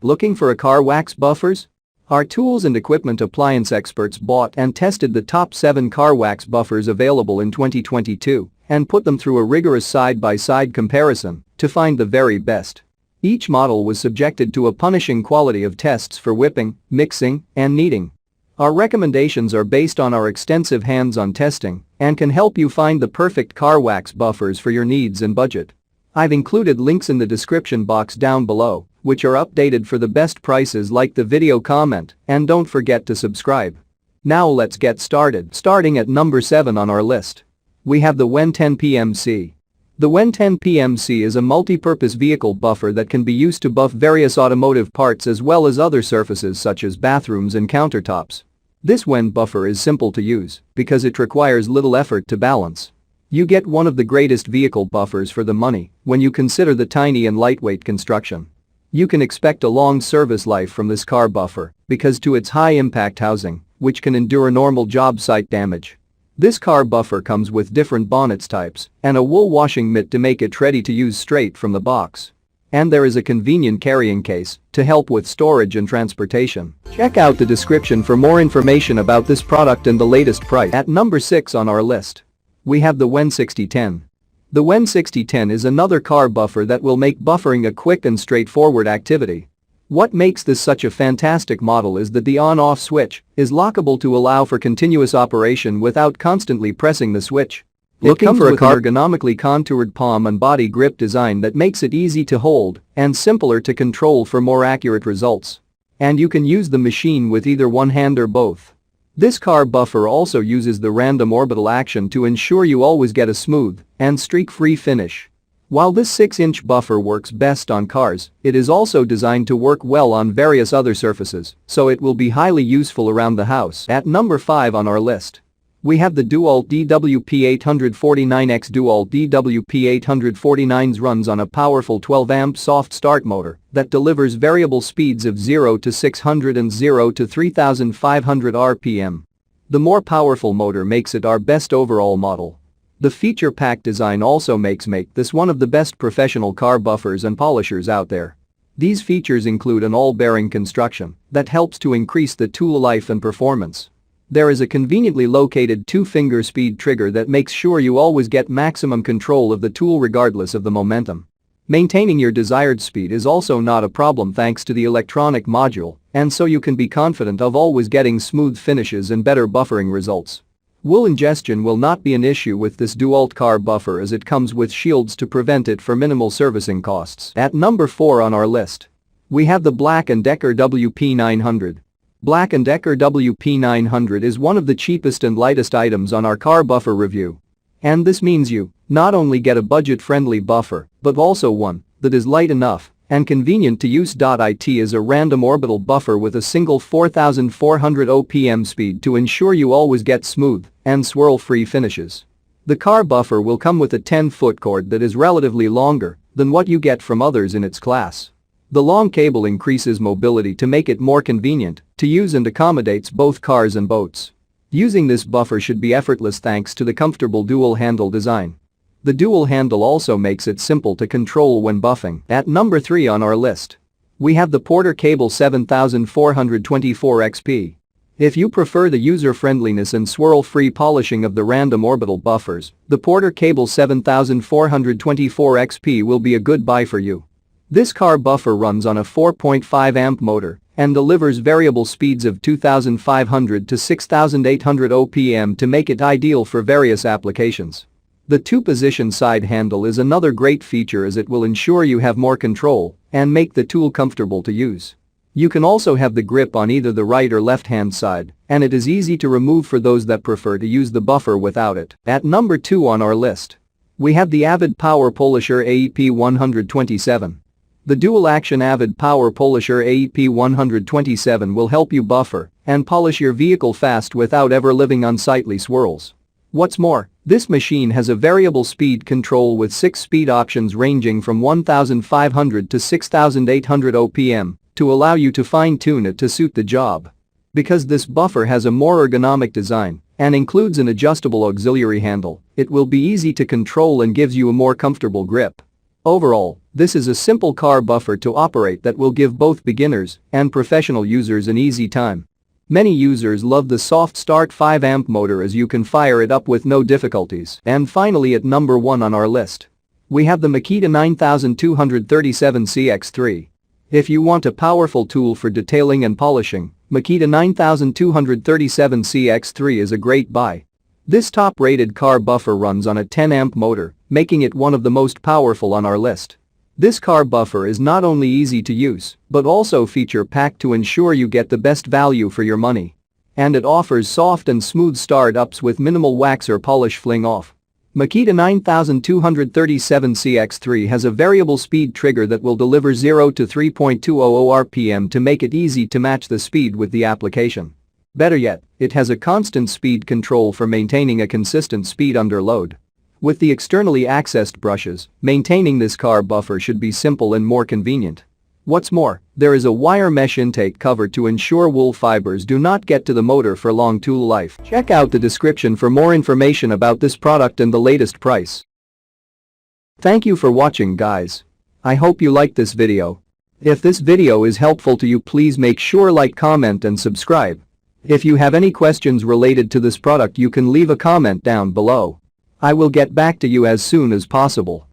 Looking for a car wax buffers? Our tools and equipment appliance experts bought and tested the top 7 car wax buffers available in 2022 and put them through a rigorous side-by-side comparison to find the very best. Each model was subjected to a punishing quality of tests for whipping, mixing, and kneading. Our recommendations are based on our extensive hands-on testing and can help you find the perfect car wax buffers for your needs and budget. I've included links in the description box down below, which are updated for the best prices. Like the video, comment, and don't forget to subscribe. Now let's get started. Starting at number 7 on our list, we have the WEN 10 PMC. The WEN 10 PMC is a multi-purpose vehicle buffer that can be used to buff various automotive parts as well as other surfaces such as bathrooms and countertops. This WEN buffer is simple to use because it requires little effort to balance. You get one of the greatest vehicle buffers for the money when you consider the tiny and lightweight construction. You can expect a long service life from this car buffer because to its high-impact housing, which can endure normal job site damage. This car buffer comes with different bonnets types and a wool washing mitt to make it ready to use straight from the box. And there is a convenient carrying case to help with storage and transportation. Check out the description for more information about this product and the latest price. At number 6 on our list, we have the WEN 6010. The WEN 6010 is another car buffer that will make buffering a quick and straightforward activity. What makes this such a fantastic model is that the on-off switch is lockable to allow for continuous operation without constantly pressing the switch. Looking for a car ergonomically contoured palm and body grip design that makes it easy to hold and simpler to control for more accurate results. And you can use the machine with either one hand or both. This car buffer also uses the random orbital action to ensure you always get a smooth and streak-free finish. While this 6-inch buffer works best on cars, it is also designed to work well on various other surfaces, so it will be highly useful around the house. At number 5 on our list, we have the DeWalt DWP-849X. DeWalt DWP-849s runs on a powerful 12-amp soft start motor that delivers variable speeds of 0 to 600 and 0 to 3,500 RPM. The more powerful motor makes it our best overall model. The feature-packed design also makes this one of the best professional car buffers and polishers out there. These features include an all-bearing construction that helps to increase the tool life and performance. There is a conveniently located 2-finger speed trigger that makes sure you always get maximum control of the tool regardless of the momentum. Maintaining your desired speed is also not a problem thanks to the electronic module, and so you can be confident of always getting smooth finishes and better buffering results. Wool ingestion will not be an issue with this DeWalt car buffer as it comes with shields to prevent it for minimal servicing costs. At number 4 on our list, we have the Black & Decker WP900. Black & Decker WP900 is one of the cheapest and lightest items on our car buffer review. And this means you not only get a budget-friendly buffer, but also one that is light enough and convenient to use. It is a random orbital buffer with a single 4,400 OPM speed to ensure you always get smooth and swirl-free finishes. The car buffer will come with a 10-foot cord that is relatively longer than what you get from others in its class. The long cable increases mobility to make it more convenient to use and accommodates both cars and boats. Using this buffer should be effortless thanks to the comfortable dual handle design. The dual handle also makes it simple to control when buffing. At number 3 on our list, we have the Porter Cable 7424 XP. If you prefer the user-friendliness and swirl-free polishing of the random orbital buffers, the Porter Cable 7424 XP will be a good buy for you. This car buffer runs on a 4.5 amp motor and delivers variable speeds of 2,500 to 6,800 OPM to make it ideal for various applications. The 2-position side handle is another great feature as it will ensure you have more control and make the tool comfortable to use. You can also have the grip on either the right or left-hand side, and it is easy to remove for those that prefer to use the buffer without it. At number 2 on our list, we have the Avid Power Polisher AEP 127. The dual-action Avid Power Polisher AEP 127 will help you buffer and polish your vehicle fast without ever living unsightly swirls. What's more, this machine has a variable speed control with 6 speed options ranging from 1,500 to 6,800 OPM to allow you to fine-tune it to suit the job. Because this buffer has a more ergonomic design and includes an adjustable auxiliary handle, it will be easy to control and gives you a more comfortable grip. Overall, this is a simple car buffer to operate that will give both beginners and professional users an easy time. Many users love the soft start 5-amp motor as you can fire it up with no difficulties. And finally at number 1 on our list, we have the Makita 9237 CX3. If you want a powerful tool for detailing and polishing, Makita 9237 CX3 is a great buy. This top-rated car buffer runs on a 10-amp motor, making it one of the most powerful on our list. This car buffer is not only easy to use, but also feature-packed to ensure you get the best value for your money. And it offers soft and smooth start-ups with minimal wax or polish fling-off. Makita 9237 CX3 has a variable speed trigger that will deliver 0 to 3.200 RPM to make it easy to match the speed with the application. Better yet, it has a constant speed control for maintaining a consistent speed under load. With the externally accessed brushes, maintaining this car buffer should be simple and more convenient. What's more, there is a wire mesh intake cover to ensure wool fibers do not get to the motor for long tool life. Check out the description for more information about this product and the latest price. Thank you for watching, guys. I hope you liked this video. If this video is helpful to you, please make sure like, comment and subscribe. If you have any questions related to this product, you can leave a comment down below. I will get back to you as soon as possible.